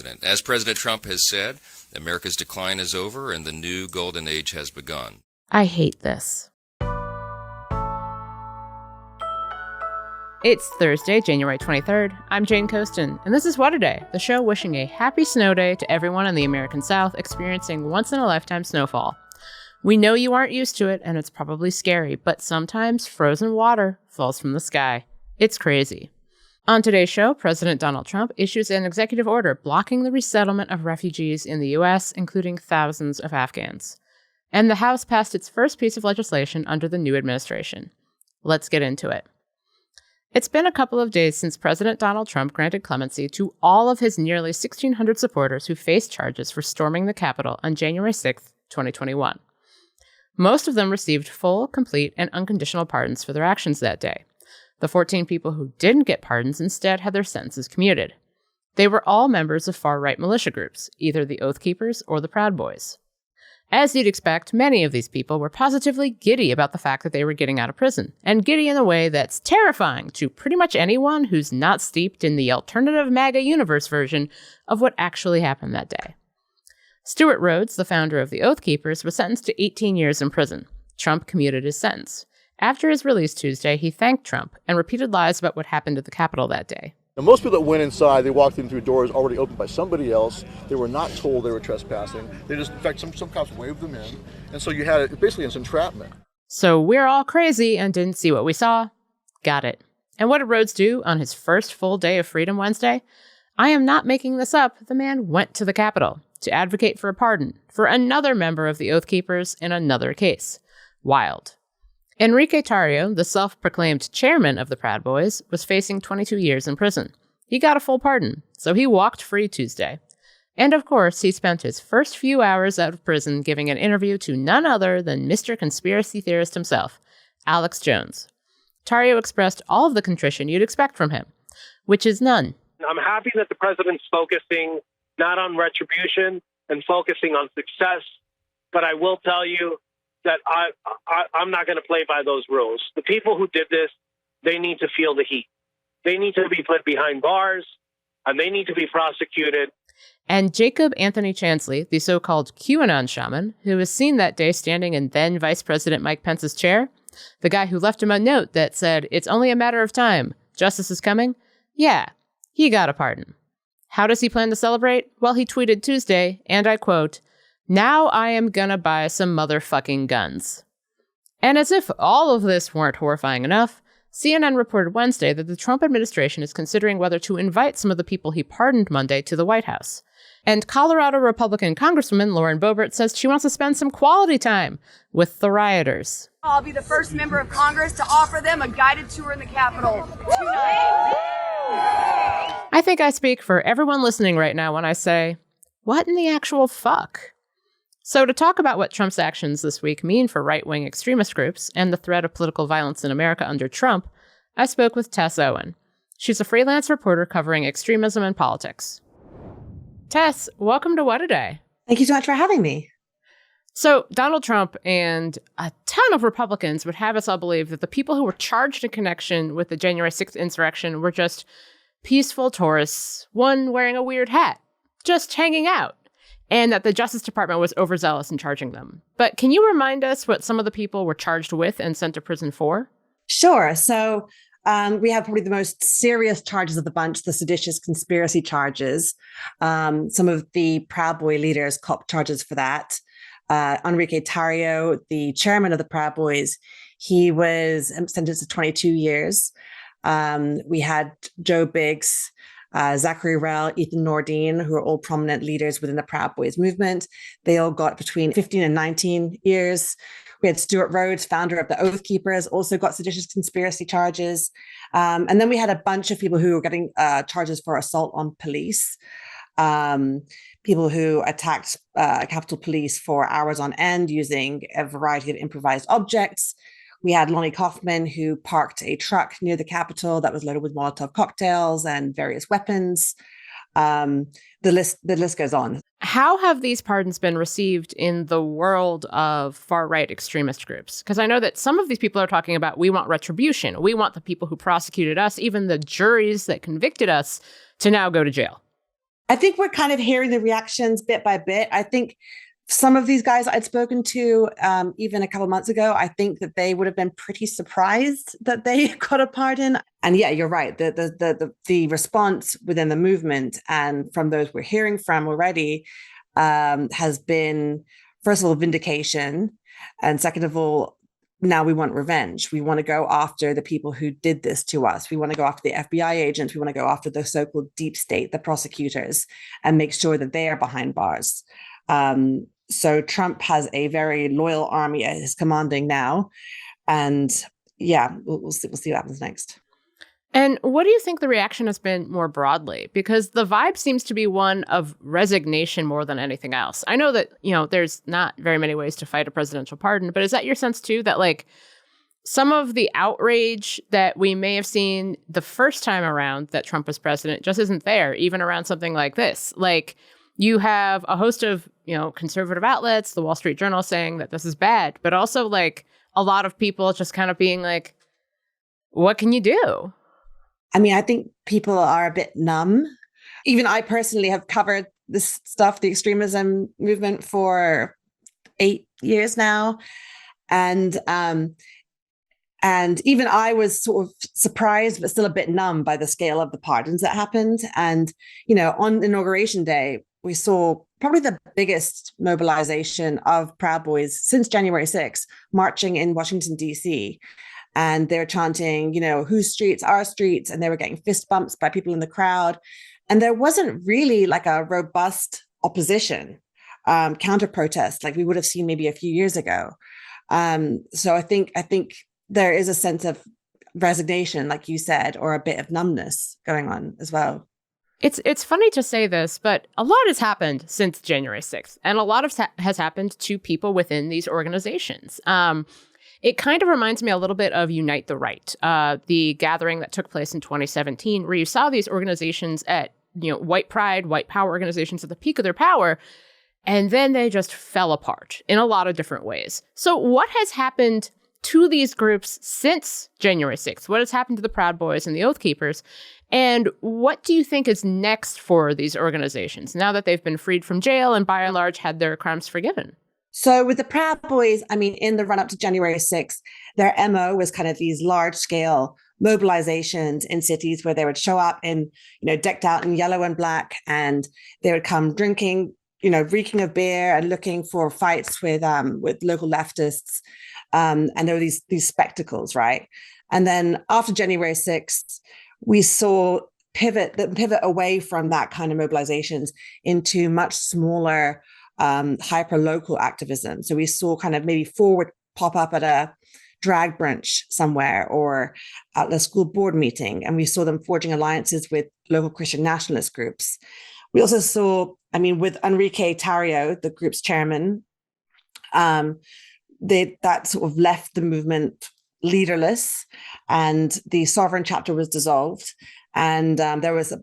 president. As President Trump has said, America's decline is over and the new golden age has begun. I hate this. It's Thursday, January 23rd. I'm Jane Coaston, and this is What a Day, the show wishing a happy snow day to everyone in the American South experiencing once-in-a-lifetime snowfall. We know you aren't used to it, and it's probably scary, but sometimes frozen water falls from the sky. It's crazy. On today's show, President Donald Trump issues an executive order blocking the resettlement of refugees in the U.S., including thousands of Afghans. And the House passed its first piece of legislation under the new administration. Let's get into it. It's been a couple of days since President Donald Trump granted clemency to all of his nearly 1,600 supporters who faced charges for storming the Capitol on January 6, 2021. Most of them received full, complete, and unconditional pardons for their actions that day. The 14 people who didn't get pardons instead had their sentences commuted. They were all members of far-right militia groups, either the Oath Keepers or the Proud Boys. As you'd expect, many of these people were positively giddy about the fact that they were getting out of prison, and giddy in a way that's terrifying to pretty much anyone who's not steeped in the alternative MAGA universe version of what actually happened that day. Stewart Rhodes, the founder of the Oath Keepers, was sentenced to 18 years in prison. Trump commuted his sentence. After his release Tuesday, he thanked Trump and repeated lies about what happened at the Capitol that day. Now, most people that went inside, they walked in through doors already opened by somebody else. They were not told they were trespassing. They just, in fact, some cops waved them in. And so you had it basically as entrapment. So we're all crazy and didn't see what we saw. Got it. And what did Rhodes do on his first full day of freedom Wednesday? I am not making this up. The man went to the Capitol to advocate for a pardon for another member of the Oath Keepers in another case. Wild. Enrique Tarrio, the self-proclaimed chairman of the Proud Boys, was facing 22 years in prison. He got a full pardon, so he walked free Tuesday. And of course, he spent his first few hours out of prison giving an interview to none other than Mr. Conspiracy Theorist himself, Alex Jones. Tarrio expressed all of the contrition you'd expect from him, which is none. I'm happy that the president's focusing not on retribution and focusing on success, but I will tell you that I'm not going to play by those rules. The people who did this, they need to feel the heat. They need to be put behind bars, and they need to be prosecuted. And Jacob Anthony Chansley, the so-called QAnon shaman, who was seen that day standing in then Vice President Mike Pence's chair, the guy who left him a note that said, "It's only a matter of time. Justice is coming." Yeah, he got a pardon. How does he plan to celebrate? Well, he tweeted Tuesday, and I quote, "Now I am gonna buy some motherfucking guns." And as if all of this weren't horrifying enough, CNN reported Wednesday that the Trump administration is considering whether to invite some of the people he pardoned Monday to the White House. And Colorado Republican Congresswoman Lauren Boebert says she wants to spend some quality time with the rioters. I'll be the first member of Congress to offer them a guided tour in the Capitol tonight. I think I speak for everyone listening right now when I say, what in the actual fuck? So to talk about what Trump's actions this week mean for right-wing extremist groups and the threat of political violence in America under Trump, I spoke with Tess Owen. She's a freelance reporter covering extremism and politics. Tess, welcome to What a Day. Thank you so much for having me. So Donald Trump and a ton of Republicans would have us all believe that the people who were charged in connection with the January 6th insurrection were just peaceful tourists, one wearing a weird hat, just hanging out, and that the Justice Department was overzealous in charging them. But can you remind us what some of the people were charged with and sent to prison for? Sure. So we have probably the most serious charges of the bunch, the seditious conspiracy charges. Some of the Proud Boy leaders copped charges for that. Enrique Tarrio, the chairman of the Proud Boys, he was sentenced to 22 years. We had Joe Biggs, Zachary Rell, Ethan Nordine, who are all prominent leaders within the Proud Boys movement. They all got between 15 and 19 years. We had Stewart Rhodes, founder of the Oath Keepers, also got seditious conspiracy charges. And then we had a bunch of people who were getting charges for assault on police, people who attacked Capitol Police for hours on end using a variety of improvised objects. We had Lonnie Kaufman, who parked a truck near the Capitol that was loaded with Molotov cocktails and various weapons. The list goes on. How have these pardons been received in the world of far-right extremist groups? Because I know that some of these people are talking about, we want retribution. We want the people who prosecuted us, even the juries that convicted us, to now go to jail. I think we're kind of hearing the reactions bit by bit. I think some of these guys I'd spoken to even a couple of months ago, I think that they would have been pretty surprised that they got a pardon. And yeah, you're right. The response within the movement and from those we're hearing from already has been, first of all, vindication. And second of all, now we want revenge. We want to go after the people who did this to us. We want to go after the FBI agents. We want to go after the so-called deep state, the prosecutors, and make sure that they are behind bars. So Trump has a very loyal army at his commanding now. And yeah, we'll see what happens next. And what do you think the reaction has been more broadly? Because the vibe seems to be one of resignation more than anything else. I know that, there's not very many ways to fight a presidential pardon, but is that your sense too, that like some of the outrage that we may have seen the first time around that Trump was president just isn't there, even around something like this? Like you have a host of, conservative outlets, the Wall Street Journal saying that this is bad, but also like a lot of people just kind of being like, what can you do? I mean, I think people are a bit numb. Even I personally have covered this stuff, the extremism movement, for 8 years now. And even I was sort of surprised, but still a bit numb by the scale of the pardons that happened. And, on Inauguration Day, we saw probably the biggest mobilization of Proud Boys since January 6th, marching in Washington, D.C., and they're chanting, whose streets, our streets, and they were getting fist bumps by people in the crowd. And there wasn't really like a robust opposition, counter protest like we would have seen maybe a few years ago. So I think there is a sense of resignation, like you said, or a bit of numbness going on as well. It's funny to say this, but a lot has happened since January 6th, and a lot has happened to people within these organizations. It kind of reminds me a little bit of Unite the Right, the gathering that took place in 2017, where you saw these organizations at, white pride, white power organizations at the peak of their power, and then they just fell apart in a lot of different ways. So what has happened to these groups since January 6th? What has happened to the Proud Boys and the Oath Keepers? And what do you think is next for these organizations now that they've been freed from jail and by and large had their crimes forgiven? So with the Proud Boys, I mean, in the run up to January 6th, their MO was kind of these large scale mobilizations in cities where they would show up in, decked out in yellow and black, and they would come drinking, reeking of beer and looking for fights with local leftists. And there were these spectacles, right? And then after January 6th, we saw pivot away from that kind of mobilizations into much smaller, hyper-local activism. So we saw kind of maybe forward pop up at a drag brunch somewhere or at a school board meeting. And we saw them forging alliances with local Christian nationalist groups. We also saw, with Enrique Tarrio, the group's chairman, that sort of left the movement leaderless, and the Sovereign chapter was dissolved. And there was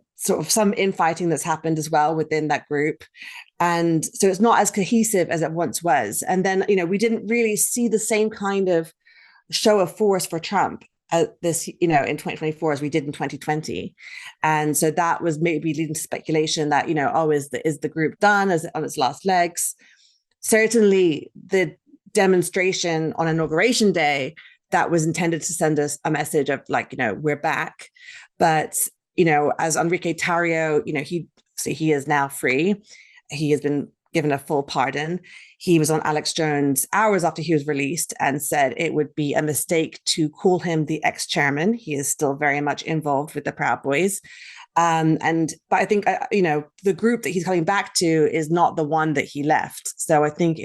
some infighting that's happened as well within that group. And so it's not as cohesive as it once was. And then, we didn't really see the same kind of show of force for Trump this, in 2024 as we did in 2020. And so that was maybe leading to speculation that, is the group done? Is it on its last legs? Certainly the demonstration on Inauguration Day, that was intended to send us a message of we're back. But, as Enrique Tarrio, he is now free. He has been given a full pardon. He was on Alex Jones hours after he was released and said it would be a mistake to call him the ex-chairman. He is still very much involved with the Proud Boys. But I think, the group that he's coming back to is not the one that he left. So I think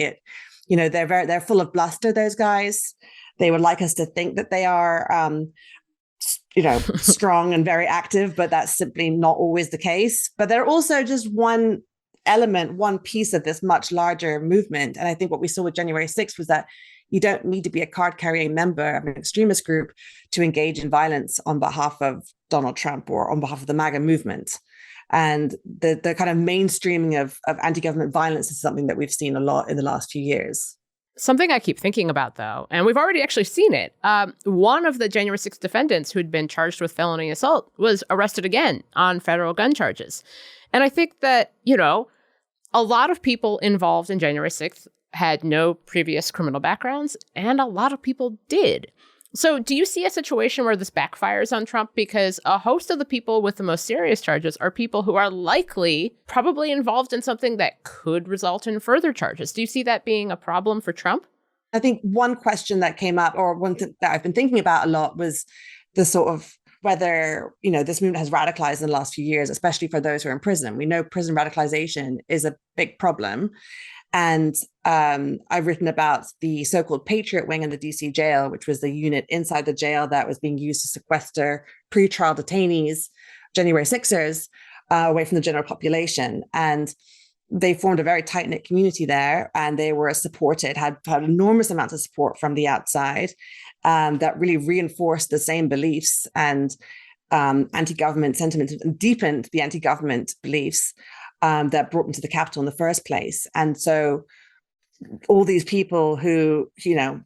they're full of bluster, those guys. They would like us to think that they are, strong and very active, but that's simply not always the case. But they're also just one piece of this much larger movement. And I think what we saw with January 6th was that you don't need to be a card-carrying member of an extremist group to engage in violence on behalf of Donald Trump or on behalf of the MAGA movement. And the kind of mainstreaming of anti-government violence is something that we've seen a lot in the last few years. Something I keep thinking about, though, and we've already actually seen it. One of the January 6th defendants who'd been charged with felony assault was arrested again on federal gun charges. And I think that, a lot of people involved in January 6th had no previous criminal backgrounds, and a lot of people did. So do you see a situation where this backfires on Trump? Because a host of the people with the most serious charges are people who are likely probably involved in something that could result in further charges. Do you see that being a problem for Trump? I think one question that came up, or one thing that I've been thinking about a lot, was the sort of whether, this movement has radicalized in the last few years, especially for those who are in prison. We know prison radicalization is a big problem. And I've written about the so-called Patriot Wing in the DC jail, which was the unit inside the jail that was being used to sequester pretrial detainees, January 6ers, away from the general population. And they formed a very tight-knit community there, and they were supported, had enormous amounts of support from the outside that really reinforced the same beliefs and anti-government sentiment, and deepened the anti-government beliefs that brought them to the Capitol in the first place. And so all these people who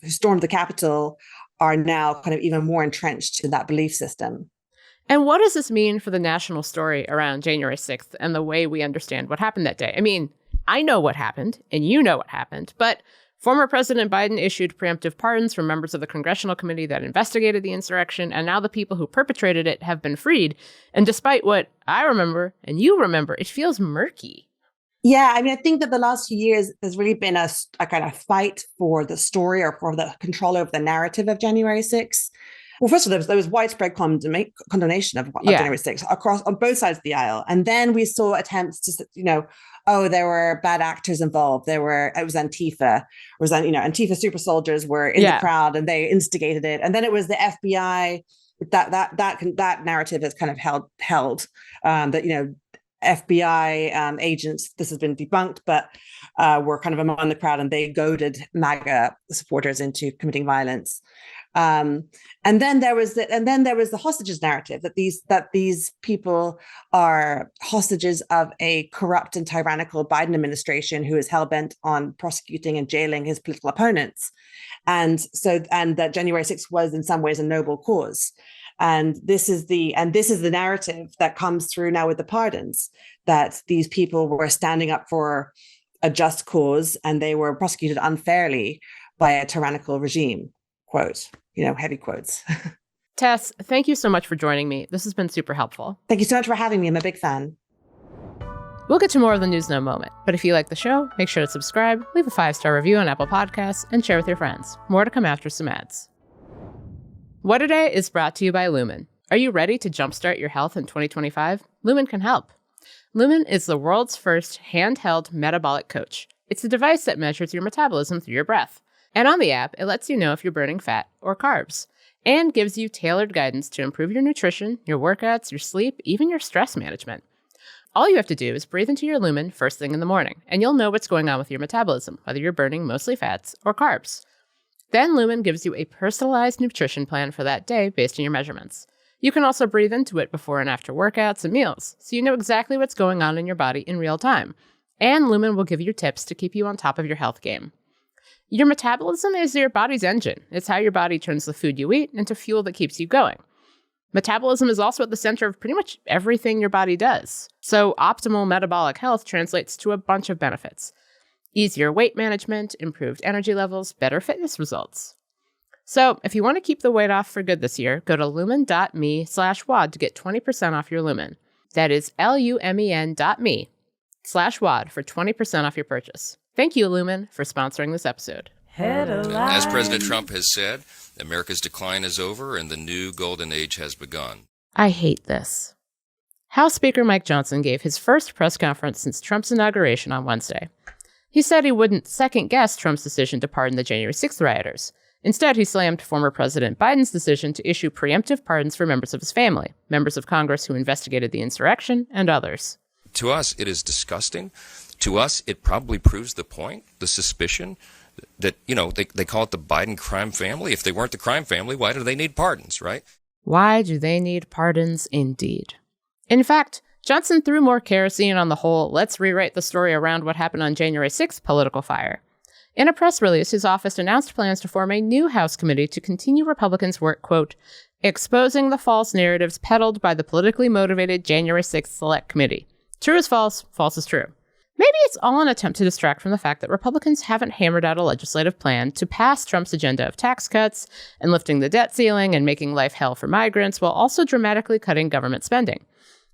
stormed the Capitol are now kind of even more entrenched in that belief system. And what does this mean for the national story around January 6th and the way we understand what happened that day? I mean, I know what happened, and you know what happened, but former President Biden issued preemptive pardons for members of the congressional committee that investigated the insurrection, and now the people who perpetrated it have been freed. And despite what I remember and you remember, it feels murky. Yeah, I mean, I think that the last few years there's really been a kind of fight for the story, or for the control over the narrative of January 6th. Well, first of all, there was widespread condemnation of January 6th on both sides of the aisle. And then we saw attempts to, there were bad actors involved. It was Antifa. It was, Antifa super soldiers were in the crowd and they instigated it. And then it was the FBI. That narrative is kind of held that, FBI agents, this has been debunked, but were kind of among the crowd, and they goaded MAGA supporters into committing violence. And then there was the hostages narrative, that these people are hostages of a corrupt and tyrannical Biden administration who is hell-bent on prosecuting and jailing his political opponents. And that January 6th was in some ways a noble cause. And this is the narrative that comes through now with the pardons, that these people were standing up for a just cause and they were prosecuted unfairly by a tyrannical regime. Quote, heavy quotes. Tess, thank you so much for joining me. This has been super helpful. Thank you so much for having me. I'm a big fan. We'll get to more of the news in a moment, but if you like the show, make sure to subscribe, leave a 5-star review on Apple Podcasts, and share with your friends. More to come after some ads. What A Day is brought to you by Lumen. Are you ready to jumpstart your health in 2025? Lumen can help. Lumen is the world's first handheld metabolic coach. It's a device that measures your metabolism through your breath. And on the app, it lets you know if you're burning fat or carbs, and gives you tailored guidance to improve your nutrition, your workouts, your sleep, even your stress management. All you have to do is breathe into your Lumen first thing in the morning, and you'll know what's going on with your metabolism, whether you're burning mostly fats or carbs. Then Lumen gives you a personalized nutrition plan for that day based on your measurements. You can also breathe into it before and after workouts and meals, so you know exactly what's going on in your body in real time. And Lumen will give you tips to keep you on top of your health game. Your metabolism is your body's engine. It's how your body turns the food you eat into fuel that keeps you going. Metabolism is also at the center of pretty much everything your body does. So optimal metabolic health translates to a bunch of benefits. Easier weight management, improved energy levels, better fitness results. So if you want to keep the weight off for good this year, go to lumen.me/WOD to get 20% off your Lumen. That is lumen.me/WOD for 20% off your purchase. Thank you, Lumen, for sponsoring this episode. As President Trump has said, America's decline is over and the new golden age has begun. I hate this. House Speaker Mike Johnson gave his first press conference since Trump's inauguration on Wednesday. He said he wouldn't second-guess Trump's decision to pardon the January 6th rioters. Instead, he slammed former President Biden's decision to issue preemptive pardons for members of his family, members of Congress who investigated the insurrection, and others. To us, it is disgusting. To us, it probably proves the point, the suspicion, that, they call it the Biden crime family. If they weren't the crime family, why do they need pardons, right? Why do they need pardons, indeed? In fact, Johnson threw more kerosene on the whole let's rewrite the story around what happened on January 6th political fire. In a press release, his office announced plans to form a new House committee to continue Republicans' work, quote, exposing the false narratives peddled by the politically motivated January 6th Select Committee, True is false, false is true. Maybe it's all an attempt to distract from the fact that Republicans haven't hammered out a legislative plan to pass Trump's agenda of tax cuts and lifting the debt ceiling and making life hell for migrants while also dramatically cutting government spending.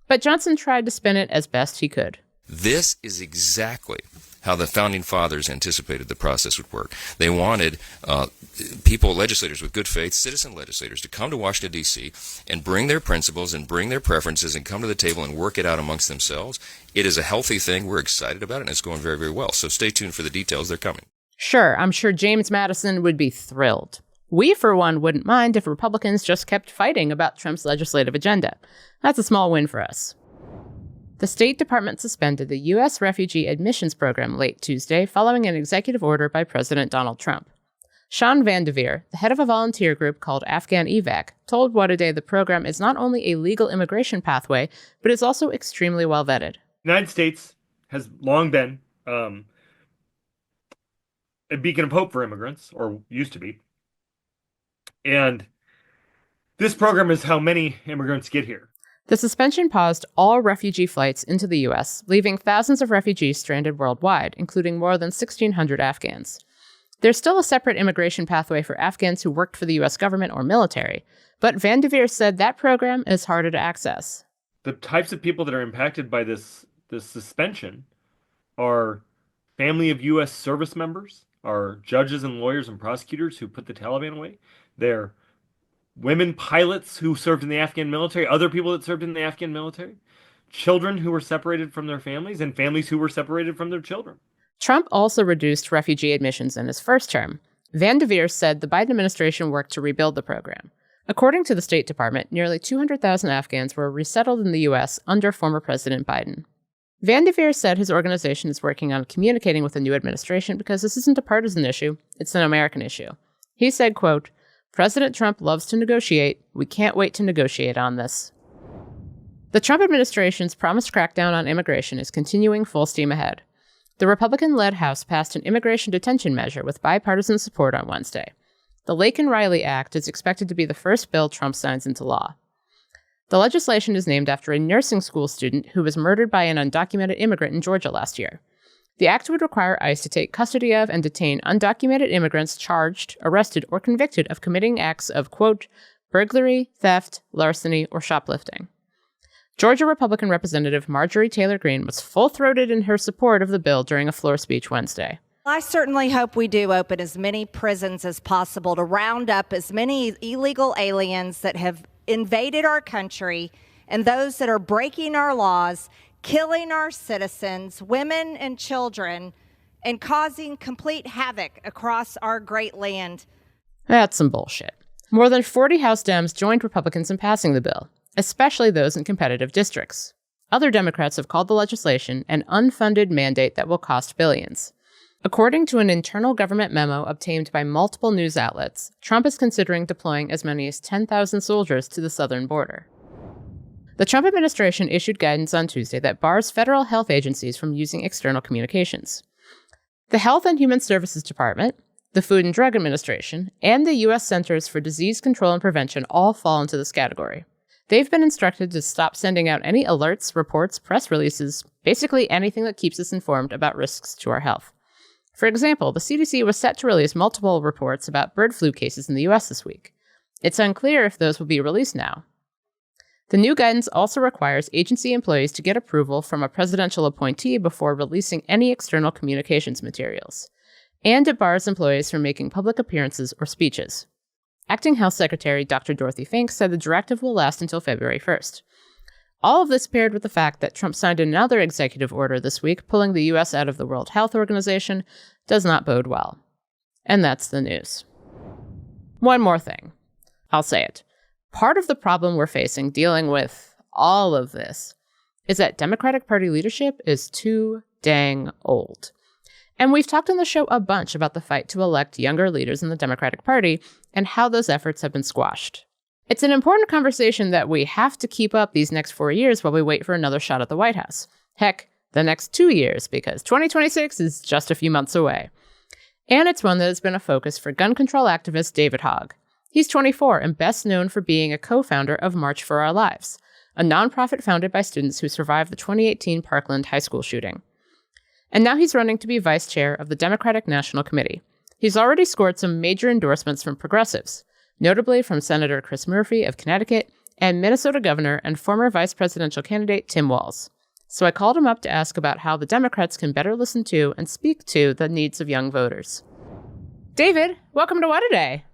But Johnson tried to spin it as best he could. This is exactly how the Founding Fathers anticipated the process would work. They wanted people, legislators with good faith, citizen legislators, to come to Washington, D.C. and bring their principles and bring their preferences and come to the table and work it out amongst themselves. It is a healthy thing. We're excited about it, and it's going very, very well. So stay tuned for the details. They're coming. Sure, I'm sure James Madison would be thrilled. We, for one, wouldn't mind if Republicans just kept fighting about Trump's legislative agenda. That's a small win for us. The State Department suspended the U.S. Refugee Admissions Program late Tuesday following an executive order by President Donald Trump. Sean Van de Veer, the head of a volunteer group called Afghan Evac, told What a Day the program is not only a legal immigration pathway, but is also extremely well vetted. The United States has long been a beacon of hope for immigrants, or used to be. And this program is how many immigrants get here. The suspension paused all refugee flights into the U.S., leaving thousands of refugees stranded worldwide, including more than 1,600 Afghans. There's still a separate immigration pathway for Afghans who worked for the U.S. government or military, but Van de Veer said that program is harder to access. The types of people that are impacted by this suspension are family of U.S. service members, are judges and lawyers and prosecutors who put the Taliban away. They're women pilots who served in the Afghan military, other people that served in the Afghan military, children who were separated from their families, and families who were separated from their children. Trump also reduced refugee admissions in his first term. Van de Veer said the Biden administration worked to rebuild the program. According to the State Department, nearly 200,000 Afghans were resettled in the U.S. under former President Biden. Van de Veer said his organization is working on communicating with the new administration because this isn't a partisan issue, it's an American issue. He said, quote, President Trump loves to negotiate. We can't wait to negotiate on this. The Trump administration's promised crackdown on immigration is continuing full steam ahead. The Republican-led House passed an immigration detention measure with bipartisan support on Wednesday. The Laken-Riley Act is expected to be the first bill Trump signs into law. The legislation is named after a nursing school student who was murdered by an undocumented immigrant in Georgia last year. The act would require ICE to take custody of and detain undocumented immigrants charged, arrested, or convicted of committing acts of, quote, burglary, theft, larceny, or shoplifting. Georgia Republican Representative Marjorie Taylor Greene was full-throated in her support of the bill during a floor speech Wednesday. I certainly hope we do open as many prisons as possible to round up as many illegal aliens that have invaded our country and those that are breaking our laws, killing our citizens, women and children, and causing complete havoc across our great land. That's some bullshit. More than 40 House Dems joined Republicans in passing the bill, especially those in competitive districts. Other Democrats have called the legislation an unfunded mandate that will cost billions. According to an internal government memo obtained by multiple news outlets, Trump is considering deploying as many as 10,000 soldiers to the southern border. The Trump administration issued guidance on Tuesday that bars federal health agencies from using external communications. The Health and Human Services Department, the Food and Drug Administration, and the U.S. Centers for Disease Control and Prevention all fall into this category. They've been instructed to stop sending out any alerts, reports, press releases, basically anything that keeps us informed about risks to our health. For example, the CDC was set to release multiple reports about bird flu cases in the U.S. this week. It's unclear if those will be released now. The new guidance also requires agency employees to get approval from a presidential appointee before releasing any external communications materials. And it bars employees from making public appearances or speeches. Acting Health Secretary Dr. Dorothy Fink said the directive will last until February 1st. All of this paired with the fact that Trump signed another executive order this week pulling the U.S. out of the World Health Organization does not bode well. And that's the news. One more thing. I'll say it. Part of the problem we're facing dealing with all of this is that Democratic Party leadership is too dang old. And we've talked on the show a bunch about the fight to elect younger leaders in the Democratic Party and how those efforts have been squashed. It's an important conversation that we have to keep up these next 4 years while we wait for another shot at the White House. Heck, the next 2 years, because 2026 is just a few months away. And it's one that has been a focus for gun control activist David Hogg. He's 24 and best known for being a co-founder of March for Our Lives, a nonprofit founded by students who survived the 2018 Parkland high school shooting. And now he's running to be vice chair of the Democratic National Committee. He's already scored some major endorsements from progressives, notably from Senator Chris Murphy of Connecticut and Minnesota Governor and former vice presidential candidate Tim Walz. So I called him up to ask about how the Democrats can better listen to and speak to the needs of young voters. David, welcome to What a Day.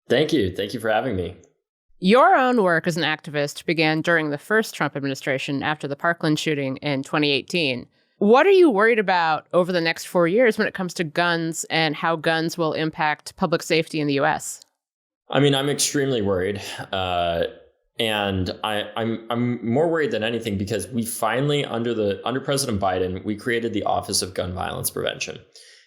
Thank you. Thank you for having me. Your own work as an activist began during the first Trump administration after the Parkland shooting in 2018. What are you worried about over the next 4 years when it comes to guns and how guns will impact public safety in the U.S.? I mean, I'm extremely worried. And I'm more worried than anything because we finally, under President Biden, we created the Office of Gun Violence Prevention.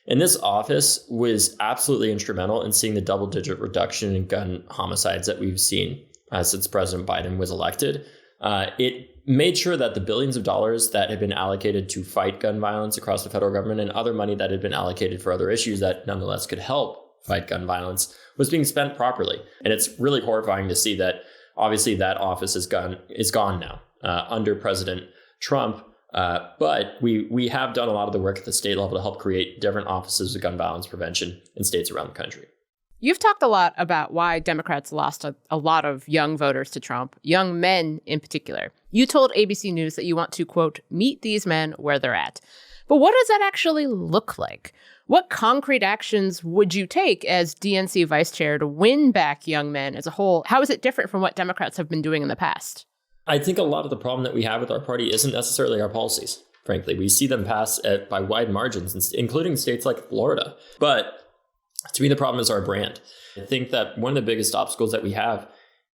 And this office was absolutely instrumental in seeing the double-digit reduction in gun homicides that we've seen since President Biden was elected. It made sure that the billions of dollars that had been allocated to fight gun violence across the federal government and other money that had been allocated for other issues that nonetheless could help fight gun violence was being spent properly. And it's really horrifying to see that obviously that office is gone now under President Trump. But we have done a lot of the work at the state level to help create different offices of gun violence prevention in states around the country. You've talked a lot about why Democrats lost a lot of young voters to Trump, young men in particular. You told ABC News that you want to, quote, meet these men where they're at. But what does that actually look like? What concrete actions would you take as DNC vice chair to win back young men as a whole? How is it different from what Democrats have been doing in the past? I think a lot of the problem that we have with our party isn't necessarily our policies. Frankly, we see them pass by wide margins, including states like Florida. But to me, the problem is our brand. I think that one of the biggest obstacles that we have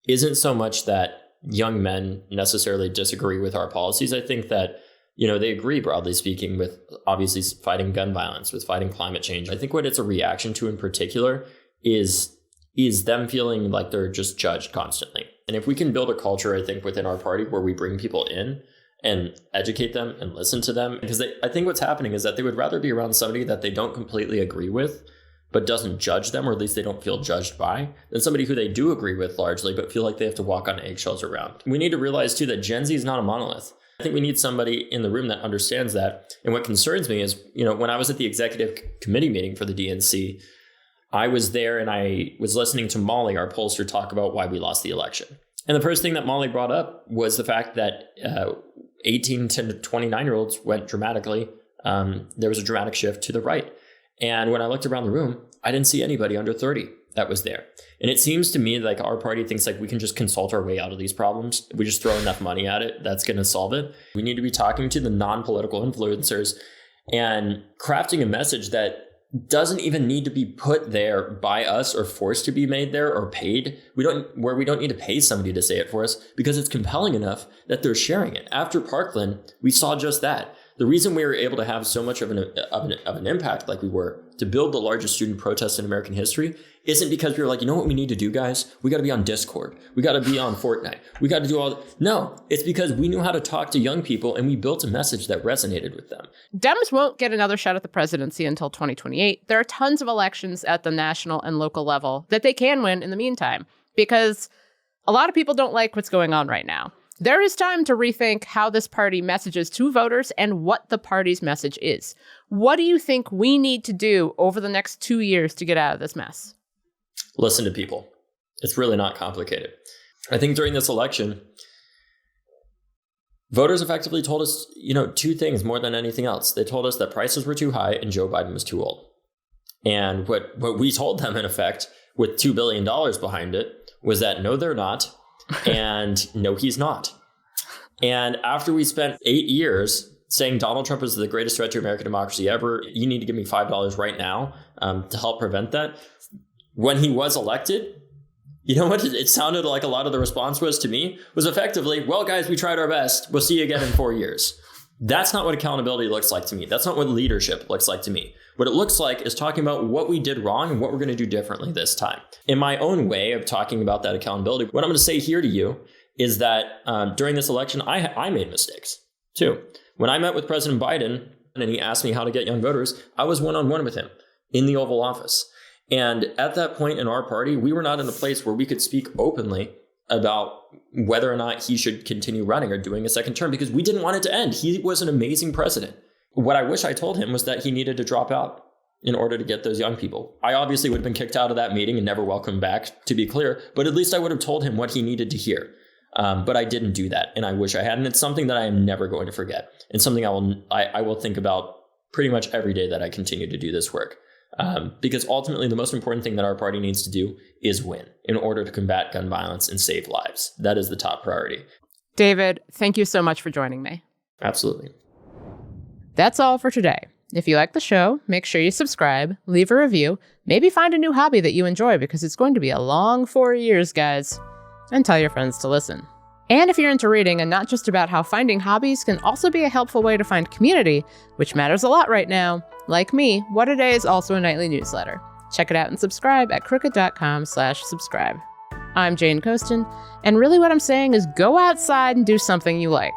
isn't so much that young men necessarily disagree with our policies. I think that, they agree, broadly speaking, with obviously fighting gun violence, with fighting climate change. I think what it's a reaction to in particular is them feeling like they're just judged constantly. And if we can build a culture, I think, within our party where we bring people in and educate them and listen to them, because I think what's happening is that they would rather be around somebody that they don't completely agree with, but doesn't judge them, or at least they don't feel judged by, than somebody who they do agree with largely, but feel like they have to walk on eggshells around. We need to realize, too, that Gen Z is not a monolith. I think we need somebody in the room that understands that. And what concerns me is, when I was at the executive committee meeting for the DNC, I was there and I was listening to Molly, our pollster, talk about why we lost the election. And the first thing that Molly brought up was the fact that 18 to 29-year-olds went dramatically. There was a dramatic shift to the right. And when I looked around the room, I didn't see anybody under 30 that was there. And it seems to me like our party thinks like we can just consult our way out of these problems. We just throw enough money at it, that's going to solve it. We need to be talking to the non-political influencers and crafting a message that doesn't even need to be put there by us or forced to be made there or paid. We don't need to pay somebody to say it for us because it's compelling enough that they're sharing it. After Parkland, we saw just that. The reason we were able to have so much of an impact like we were to build the largest student protest in American history isn't because we were like, you know what we need to do, guys? We got to be on Discord. We got to be on Fortnite. We got to do all. No, it's because we knew how to talk to young people and we built a message that resonated with them. Dems won't get another shot at the presidency until 2028. There are tons of elections at the national and local level that they can win in the meantime because a lot of people don't like what's going on right now. There is time to rethink how this party messages to voters and what the party's message is. What do you think we need to do over the next 2 years to get out of this mess? Listen to people. It's really not complicated. I think during this election, voters effectively told us, two things more than anything else. They told us that prices were too high and Joe Biden was too old. And what we told them, in effect, with $2 billion behind it, was that no, they're not. And no, he's not. And after we spent 8 years saying Donald Trump is the greatest threat to American democracy ever, you need to give me $5 right now to help prevent that. When he was elected, you know what it sounded like a lot of the response was to me was effectively, well, guys, we tried our best. We'll see you again in 4 years. That's not what accountability looks like to me. That's not what leadership looks like to me. What it looks like is talking about what we did wrong and what we're going to do differently this time. In my own way of talking about that accountability, what I'm going to say here to you is that during this election, I made mistakes too. When I met with President Biden and he asked me how to get young voters, I was one-on-one with him in the Oval Office. And at that point in our party, we were not in a place where we could speak openly about whether or not he should continue running or doing a second term because we didn't want it to end. He was an amazing president. What I wish I told him was that he needed to drop out in order to get those young people. I obviously would have been kicked out of that meeting and never welcomed back, to be clear, but at least I would have told him what he needed to hear. But I didn't do that, and I wish I had. And it's something that I am never going to forget, and something I will think about pretty much every day that I continue to do this work. Because ultimately, the most important thing that our party needs to do is win in order to combat gun violence and save lives. That is the top priority. David, thank you so much for joining me. Absolutely. That's all for today. If you like the show, make sure you subscribe, leave a review, maybe find a new hobby that you enjoy because it's going to be a long 4 years, guys. And tell your friends to listen. And if you're into reading and not just about how finding hobbies can also be a helpful way to find community, which matters a lot right now, like me, What A Day is also a nightly newsletter. Check it out and subscribe at crooked.com/subscribe. I'm Jane Coaston, and really what I'm saying is go outside and do something you like.